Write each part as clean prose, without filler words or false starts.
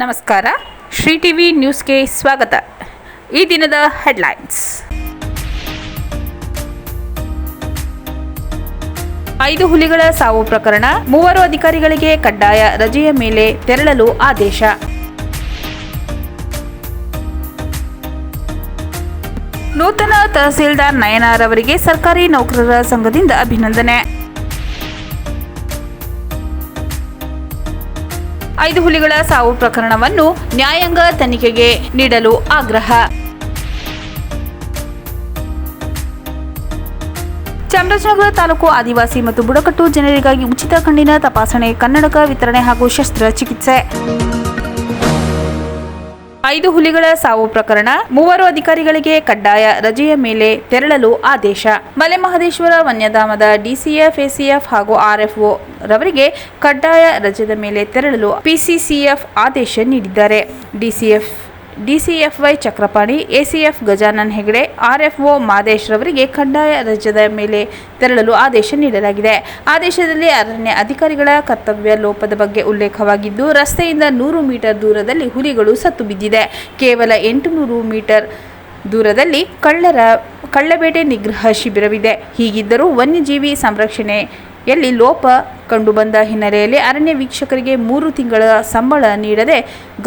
ನಮಸ್ಕಾರ. ಶ್ರೀ ಟಿವಿ ನ್ಯೂಸ್ಗೆ ಸ್ವಾಗತ. ಈ ದಿನದ ಹೆಡ್ಲೈನ್ಸ್. 5 ಹುಲಿಗಳ ಸಾವು ಪ್ರಕರಣ, 3 ಅಧಿಕಾರಿಗಳಿಗೆ ಕಡ್ಡಾಯ ರಜೆಯ ಮೇಲೆ ತೆರಳಲು ಆದೇಶ. ನೂತನ ತಹಸೀಲ್ದಾರ್ ನಯನಾರ್ ಅವರಿಗೆ ಸರ್ಕಾರಿ ನೌಕರರ ಸಂಘದಿಂದ ಅಭಿನಂದನೆ. 5 ಹುಲಿಗಳ ಸಾವು ಪ್ರಕರಣವನ್ನು ನ್ಯಾಯಾಂಗ ತನಿಖೆಗೆ ನೀಡಲು ಆಗ್ರಹ. ಚಾಮರಾಜನಗರ ತಾಲೂಕು ಆದಿವಾಸಿ ಮತ್ತು ಬುಡಕಟ್ಟು ಜನರಿಗಾಗಿ ಉಚಿತ ಕಣ್ಣಿನ ತಪಾಸಣೆ, ಕನ್ನಡಕ ವಿತರಣೆ ಹಾಗೂ ಶಸ್ತ್ರಚಿಕಿತ್ಸೆ. 5 ಹುಲಿಗಳ ಸಾವು ಪ್ರಕರಣ, 3 ಅಧಿಕಾರಿಗಳಿಗೆ ಕಡ್ಡಾಯ ರಜೆಯ ಮೇಲೆ ತೆರಳಲು ಆದೇಶ. ಮಲೆಮಹದೇಶ್ವರ ವನ್ಯಧಾಮದ ಡಿಸಿಎಫ್, ಎಸಿಎಫ್ ಹಾಗೂ ಆರ್ಎಫ್ಒ ರವರಿಗೆ ಕಡ್ಡಾಯ ರಜೆಯ ಮೇಲೆ ತೆರಳಲು ಪಿಸಿಸಿಎಫ್ ಆದೇಶ ನೀಡಿದ್ದಾರೆ. ಡಿಸಿಎಫ್ವೈ ಚಕ್ರಪಾಣಿ, ಎಸಿಎಫ್ ಗಜಾನನ್ ಹೆಗಡೆ, ಆರ್ಎಫ್ಒ ಮಾದೇಶ್ ರವರಿಗೆ ಕಡ್ಡಾಯ ರಜೆಯ ಮೇಲೆ ತೆರಳಲು ಆದೇಶ ನೀಡಲಾಗಿದೆ. ಆದೇಶದಲ್ಲಿ ಅರಣ್ಯ ಅಧಿಕಾರಿಗಳ ಕರ್ತವ್ಯ ಲೋಪದ ಬಗ್ಗೆ ಉಲ್ಲೇಖವಾಗಿದ್ದು, ರಸ್ತೆಯಿಂದ 100 ಮೀಟರ್ ದೂರದಲ್ಲಿ ಹುಲಿಗಳು ಸತ್ತು ಬಿದ್ದಿದೆ. ಕೇವಲ 800 ಮೀಟರ್ ದೂರದಲ್ಲಿ ಕಳ್ಳಬೇಟೆ ನಿಗ್ರಹ ಶಿಬಿರವಿದೆ. ಹೀಗಿದ್ದರೂ ವನ್ಯಜೀವಿ ಸಂರಕ್ಷಣೆಯಲ್ಲಿ ಲೋಪ ಕಂಡುಬಂದ ಹಿನ್ನೆಲೆಯಲ್ಲಿ ಅರಣ್ಯ ವೀಕ್ಷಕರಿಗೆ 3 ತಿಂಗಳ ಸಂಬಳ ನೀಡದೆ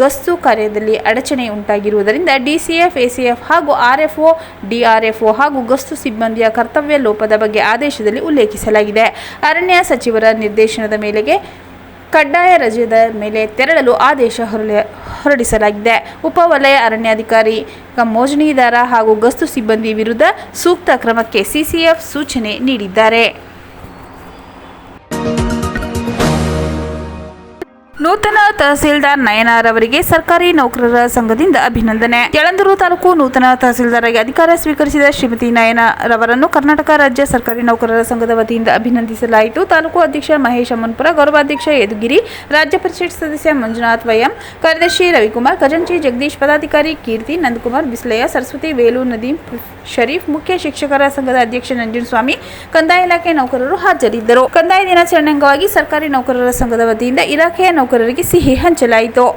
ಗಸ್ತು ಕಾರ್ಯದಲ್ಲಿ ಅಡಚಣೆ ಉಂಟಾಗಿರುವುದರಿಂದ ಡಿಸಿಎಫ್, ಎಸಿಎಫ್ ಹಾಗೂ ಆರ್ಎಫ್ಒ, ಡಿಆರ್ಎಫ್ಒ ಹಾಗೂ ಗಸ್ತು ಸಿಬ್ಬಂದಿಯ ಕರ್ತವ್ಯ ಲೋಪದ ಬಗ್ಗೆ ಆದೇಶದಲ್ಲಿ ಉಲ್ಲೇಖಿಸಲಾಗಿದೆ. ಅರಣ್ಯ ಸಚಿವರ ನಿರ್ದೇಶನದ ಮೇರೆಗೆ ಕಡ್ಡಾಯ ರಜೆಯ ಮೇಲೆ ತೆರಳಲು ಆದೇಶ ಹೊರಡಿಸಲಾಗಿದೆ. ಉಪವಲಯ ಅರಣ್ಯಾಧಿಕಾರಿ, ಮೋಜಣಿದಾರ ಹಾಗೂ ಗಸ್ತು ಸಿಬ್ಬಂದಿ ವಿರುದ್ಧ ಸೂಕ್ತ ಕ್ರಮಕ್ಕೆ ಸಿಸಿಎಫ್ ಸೂಚನೆ ನೀಡಿದ್ದಾರೆ. ನೂತನ ತಹಸೀಲ್ದಾರ್ ನಯನಾರ್ ಅವರಿಗೆ ಸರ್ಕಾರಿ ನೌಕರರ ಸಂಘದಿಂದ ಅಭಿನಂದನೆ. ಯಳಂದೂರು ತಾಲೂಕು ನೂತನ ತಹಸೀಲ್ದಾರ್ ಆಗಿ ಅಧಿಕಾರ ಸ್ವೀಕರಿಸಿದ ಶ್ರೀಮತಿ ನಯನಾರ್ ಅವರನ್ನು ಕರ್ನಾಟಕ ರಾಜ್ಯ ಸರ್ಕಾರಿ ನೌಕರರ ಸಂಘದ ವತಿಯಿಂದ ಅಭಿನಂದಿಸಲಾಯಿತು. ತಾಲೂಕು ಅಧ್ಯಕ್ಷ ಮಹೇಶ್ ಅಮ್ಮನ್ಪುರ, ಗೌರವಾಧ್ಯಕ್ಷ ಯದುಗಿರಿ, ರಾಜ್ಯ ಪರಿಷತ್ ಸದಸ್ಯ ಮಂಜುನಾಥ್ ವೈಎಂ, ಕಾರ್ಯದರ್ಶಿ ರವಿಕುಮಾರ್, ಖಜಾಂಚಿ ಜಗದೀಶ್, ಪದಾಧಿಕಾರಿ ಕೀರ್ತಿ, ನಂದಕುಮಾರ್, ಬಿಸ್ಲಯ್ಯ, ಸರಸ್ವತಿ, ವೇಲು, ನದೀಂ, ಶರೀಫ್, ಮುಖ್ಯ ಶಿಕ್ಷಕರ ಸಂಘದ ಅಧ್ಯಕ್ಷ ನಂಜುನಸ್ವಾಮಿ, ಕಂದಾಯ ಇಲಾಖೆ ನೌಕರರು ಹಾಜರಿದ್ದರು. ಕಂದಾಯ ದಿನಾಚರಣೆ ಅಂಗವಾಗಿ ಸರ್ಕಾರಿ ನೌಕರರ ಸಂಘದ ವತಿಯಿಂದ ಇಲಾಖೆಯ ನೌಕರರಿಗೆ ಸಿಹಿ ಹಂಚಲಾಯಿತು.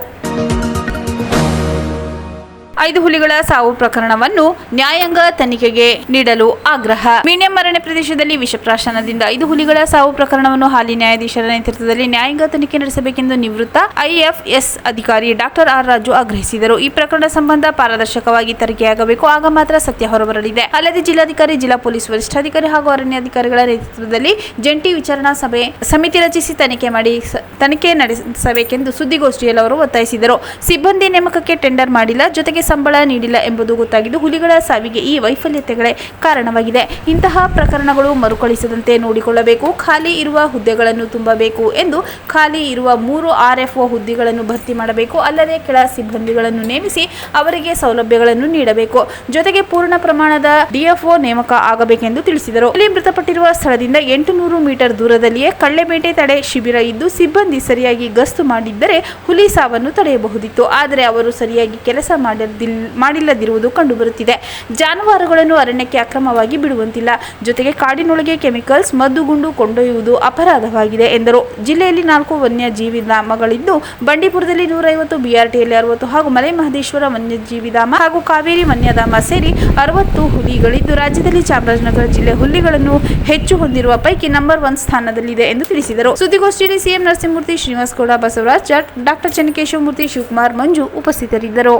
5 ಹುಲಿಗಳ ಸಾವು ಪ್ರಕರಣವನ್ನು ನ್ಯಾಯಾಂಗ ತನಿಖೆಗೆ ನೀಡಲು ಆಗ್ರಹ. ಮೀಡಿಯಂ ಅರಣ್ಯ ಪ್ರದೇಶದಲ್ಲಿ ವಿಷಪ್ರಾಶನದಿಂದ 5 ಹುಲಿಗಳ ಸಾವು ಪ್ರಕರಣವನ್ನು ಹಾಲಿ ನ್ಯಾಯಾಧೀಶರ ನೇತೃತ್ವದಲ್ಲಿ ನ್ಯಾಯಾಂಗ ತನಿಖೆ ನಡೆಸಬೇಕೆಂದು ನಿವೃತ್ತ ಐಎಫ್ಎಸ್ ಅಧಿಕಾರಿ ಡಾಕ್ಟರ್ ಆರ್ ರಾಜು ಆಗ್ರಹಿಸಿದರು. ಈ ಪ್ರಕರಣ ಸಂಬಂಧ ಪಾರದರ್ಶಕವಾಗಿ ತನಿಖೆಯಾಗಬೇಕು, ಆಗ ಮಾತ್ರ ಸತ್ಯ ಹೊರಬರಲಿದೆ. ಅಲ್ಲದೆ ಜಿಲ್ಲಾಧಿಕಾರಿ, ಜಿಲ್ಲಾ ಪೊಲೀಸ್ ವರಿಷ್ಠಾಧಿಕಾರಿ ಹಾಗೂ ಅರಣ್ಯಾಧಿಕಾರಿಗಳ ನೇತೃತ್ವದಲ್ಲಿ ಜಂಟಿ ವಿಚಾರಣಾ ಸಮಿತಿ ರಚಿಸಿ ತನಿಖೆ ನಡೆಸಬೇಕೆಂದು ಸುದ್ದಿಗೋಷ್ಠಿಯಲ್ಲಿ ಅವರು ಒತ್ತಾಯಿಸಿದರು. ಸಿಬ್ಬಂದಿ ನೇಮಕಕ್ಕೆ ಟೆಂಡರ್ ಮಾಡಿಲ್ಲ, ಜೊತೆಗೆ ಸಂಬಳ ನೀಡಿಲ್ಲ ಎಂಬುದು ಗೊತ್ತಾಗಿದ್ದು ಹುಲಿಗಳ ಸಾವಿಗೆ ಈ ವೈಫಲ್ಯತೆಗಳೇ ಕಾರಣವಾಗಿದೆ. ಇಂತಹ ಪ್ರಕರಣಗಳು ಮರುಕಳಿಸದಂತೆ ನೋಡಿಕೊಳ್ಳಬೇಕು. ಖಾಲಿ ಇರುವ ಹುದ್ದೆಗಳನ್ನು ತುಂಬಬೇಕು ಎಂದು ಖಾಲಿ ಇರುವ 3 ಆರ್ಎಫ್ಒ ಹುದ್ದೆಗಳನ್ನು ಭರ್ತಿ ಮಾಡಬೇಕು. ಅಲ್ಲದೆ ಕೆಳ ಸಿಬ್ಬಂದಿಗಳನ್ನು ನೇಮಿಸಿ ಅವರಿಗೆ ಸೌಲಭ್ಯಗಳನ್ನು ನೀಡಬೇಕು. ಜೊತೆಗೆ ಪೂರ್ಣ ಪ್ರಮಾಣದ ಡಿಎಫ್ಒ ನೇಮಕ ಆಗಬೇಕೆಂದು ತಿಳಿಸಿದರು. ಹುಲಿ ಮೃತಪಟ್ಟಿರುವ ಸ್ಥಳದಿಂದ 800 ಮೀಟರ್ ದೂರದಲ್ಲಿಯೇ ಕಳ್ಳಬೇಟೆ ತಡೆ ಶಿಬಿರ ಇದ್ದು, ಸಿಬ್ಬಂದಿ ಸರಿಯಾಗಿ ಗಸ್ತು ಮಾಡಿದ್ದರೆ ಹುಲಿ ಸಾವನ್ನು ತಡೆಯಬಹುದಿತ್ತು. ಆದರೆ ಅವರು ಸರಿಯಾಗಿ ಕೆಲಸ ಮಾಡಿಲ್ಲದಿರುವುದು ಕಂಡುಬರುತ್ತಿದೆ. ಜಾನುವಾರುಗಳನ್ನು ಅರಣ್ಯಕ್ಕೆ ಅಕ್ರಮವಾಗಿ ಬಿಡುವಂತಿಲ್ಲ. ಜೊತೆಗೆ ಕಾಡಿನೊಳಗೆ ಕೆಮಿಕಲ್ಸ್, ಮದ್ದುಗುಂಡು ಕೊಂಡೊಯ್ಯುವುದು ಅಪರಾಧವಾಗಿದೆ ಎಂದರು. ಜಿಲ್ಲೆಯಲ್ಲಿ 4 ವನ್ಯಜೀವಿ ಧಾಮಗಳಿದ್ದು, ಬಂಡೀಪುರದಲ್ಲಿ 150, ಬಿಆರ್ಟಿಯಲ್ಲಿ 60 ಹಾಗೂ ಮಲೆಮಹದೇಶ್ವರ ವನ್ಯಜೀವಿ ಧಾಮ ಹಾಗೂ ಕಾವೇರಿ ವನ್ಯಧಾಮ ಸೇರಿ 60 ಹುಲಿಗಳಿದ್ದು, ರಾಜ್ಯದಲ್ಲಿ ಚಾಮರಾಜನಗರ ಜಿಲ್ಲೆ ಹುಲಿಗಳನ್ನು ಹೆಚ್ಚು ಹೊಂದಿರುವ ಪೈಕಿ ನಂಬರ್ 1 ಸ್ಥಾನದಲ್ಲಿದೆ ಎಂದು ತಿಳಿಸಿದರು. ಸುದ್ದಿಗೋಷ್ಠಿಯಲ್ಲಿ ಸಿಎಂ ನರಸಿಂಹಮೂರ್ತಿ, ಶ್ರೀನಿವಾಸ್ ಗೌಡ, ಬಸವರಾಜ್ ಜಾಟ್, ಡಾಕ್ಟರ್ ಚೆನ್ನಕೇಶವಮೂರ್ತಿ, ಶಿವಕುಮಾರ್, ಮಂಜು ಉಪಸ್ಥಿತರಿದ್ದರು.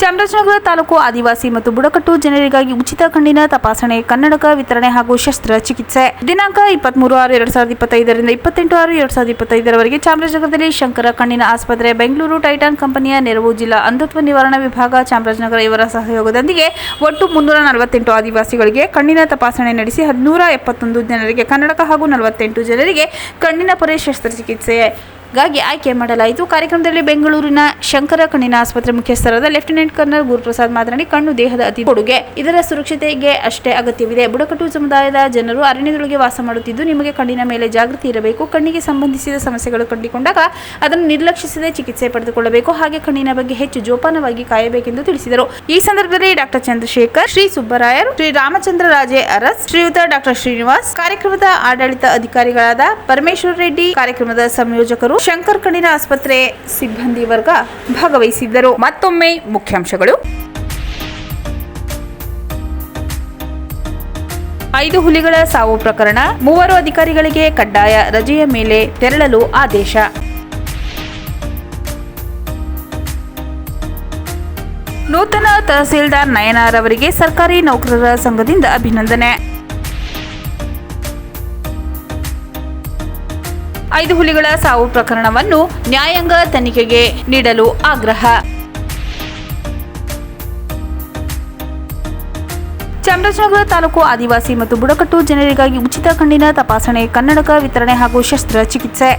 ಚಾಮರಾಜನಗರ ತಾಲೂಕು ಆದಿವಾಸಿ ಮತ್ತು ಬುಡಕಟ್ಟು ಜನರಿಗಾಗಿ ಉಚಿತ ಕಣ್ಣಿನ ತಪಾಸಣೆ, ಕನ್ನಡಕ ವಿತರಣೆ ಹಾಗೂ ಶಸ್ತ್ರಚಿಕಿತ್ಸೆ. ದಿನಾಂಕ 23/6/2025 ರಿಂದ 28/6/2025 ರವರೆಗೆ ಚಾಮರಾಜನಗರದಲ್ಲಿ ಶಂಕರ ಕಣ್ಣಿನ ಆಸ್ಪತ್ರೆ, ಬೆಂಗಳೂರು ಟೈಟಾನ್ ಕಂಪನಿಯ ನೆರವು, ಜಿಲ್ಲಾ ಅಂಧತ್ವ ನಿವಾರಣಾ ವಿಭಾಗ ಚಾಮರಾಜನಗರ ಇವರ ಸಹಯೋಗದೊಂದಿಗೆ ಒಟ್ಟು 348 ಆದಿವಾಸಿಗಳಿಗೆ ಕಣ್ಣಿನ ತಪಾಸಣೆ ನಡೆಸಿ 171 ಜನರಿಗೆ ಕನ್ನಡಕ ಹಾಗೂ 48 ಜನರಿಗೆ ಕಣ್ಣಿನ ಪೊರೆ ಶಸ್ತ್ರಚಿಕಿತ್ಸೆ ಗಾಗಿ ಆಯ್ಕೆ ಮಾಡಲಾಯಿತು. ಕಾರ್ಯಕ್ರಮದಲ್ಲಿ ಬೆಂಗಳೂರಿನ ಶಂಕರ ಕಣ್ಣಿನ ಆಸ್ಪತ್ರೆ ಮುಖ್ಯಸ್ಥರಾದ ಲೆಫ್ಟಿನೆಂಟ್ ಕರ್ನಲ್ ಗುರುಪ್ರಸಾದ್ ಮಾತನಾಡಿ, ಕಣ್ಣು ದೇಹದ ಅತಿ ಕೊಡುಗೆ, ಇದರ ಸುರಕ್ಷತೆಗೆ ಅಷ್ಟೇ ಅಗತ್ಯವಿದೆ. ಬುಡಕಟ್ಟು ಸಮುದಾಯದ ಜನರು ಅರಣ್ಯದೊಳಗೆ ವಾಸ ಮಾಡುತ್ತಿದ್ದು, ನಿಮಗೆ ಕಣ್ಣಿನ ಮೇಲೆ ಜಾಗೃತಿ ಇರಬೇಕು. ಕಣ್ಣಿಗೆ ಸಂಬಂಧಿಸಿದ ಸಮಸ್ಯೆಗಳು ಕಂಡುಕೊಂಡಾಗ ಅದನ್ನು ನಿರ್ಲಕ್ಷಿಸದೆ ಚಿಕಿತ್ಸೆ ಪಡೆದುಕೊಳ್ಳಬೇಕು. ಹಾಗೆ ಕಣ್ಣಿನ ಬಗ್ಗೆ ಹೆಚ್ಚು ಜೋಪಾನವಾಗಿ ಕಾಯಬೇಕೆಂದು ತಿಳಿಸಿದರು. ಈ ಸಂದರ್ಭದಲ್ಲಿ ಡಾಕ್ಟರ್ ಚಂದ್ರಶೇಖರ್, ಶ್ರೀ ಸುಬ್ಬರಾಯರ್, ಶ್ರೀ ರಾಮಚಂದ್ರ ರಾಜೆ ಅರಸ್, ಶ್ರೀಯುತ ಡಾಕ್ಟರ್ ಶ್ರೀನಿವಾಸ್, ಕಾರ್ಯಕ್ರಮದ ಆಡಳಿತ ಅಧಿಕಾರಿಗಳಾದ ಪರಮೇಶ್ವರ ರೆಡ್ಡಿ, ಕಾರ್ಯಕ್ರಮದ ಸಂಯೋಜಕರು ಶಂಕರ್ ಕಣ್ಣಿನ ಆಸ್ಪತ್ರೆ ಸಿಬ್ಬಂದಿ ವರ್ಗ ಭಾಗವಹಿಸಿದ್ದರು. ಮತ್ತೊಮ್ಮೆ ಮುಖ್ಯಾಂಶಗಳು. 5 ಹುಲಿಗಳ ಸಾವು ಪ್ರಕರಣ. 3 ಅಧಿಕಾರಿಗಳಿಗೆ ಕಡ್ಡಾಯ ರಜೆಯ ಮೇಲೆ ತೆರಳಲು ಆದೇಶ. ನೂತನ ತಹಸೀಲ್ದಾರ್ ನಯನಾರ್ ಅವರಿಗೆ ಸರ್ಕಾರಿ ನೌಕರರ ಸಂಘದಿಂದ ಅಭಿನಂದನೆ. 5 ಹುಲಿಗಳ ಸಾವು ಪ್ರಕರಣವನ್ನು ನ್ಯಾಯಾಂಗ ತನಿಖೆಗೆ ನೀಡಲು ಆಗ್ರಹ. ಚಾಮರಾಜನಗರ ತಾಲೂಕು ಆದಿವಾಸಿ ಮತ್ತು ಬುಡಕಟ್ಟು ಜನರಿಗಾಗಿ ಉಚಿತ ಕಣ್ಣಿನ ತಪಾಸಣೆ, ಕನ್ನಡಕ ವಿತರಣೆ ಹಾಗೂ ಶಸ್ತ್ರಚಿಕಿತ್ಸೆ.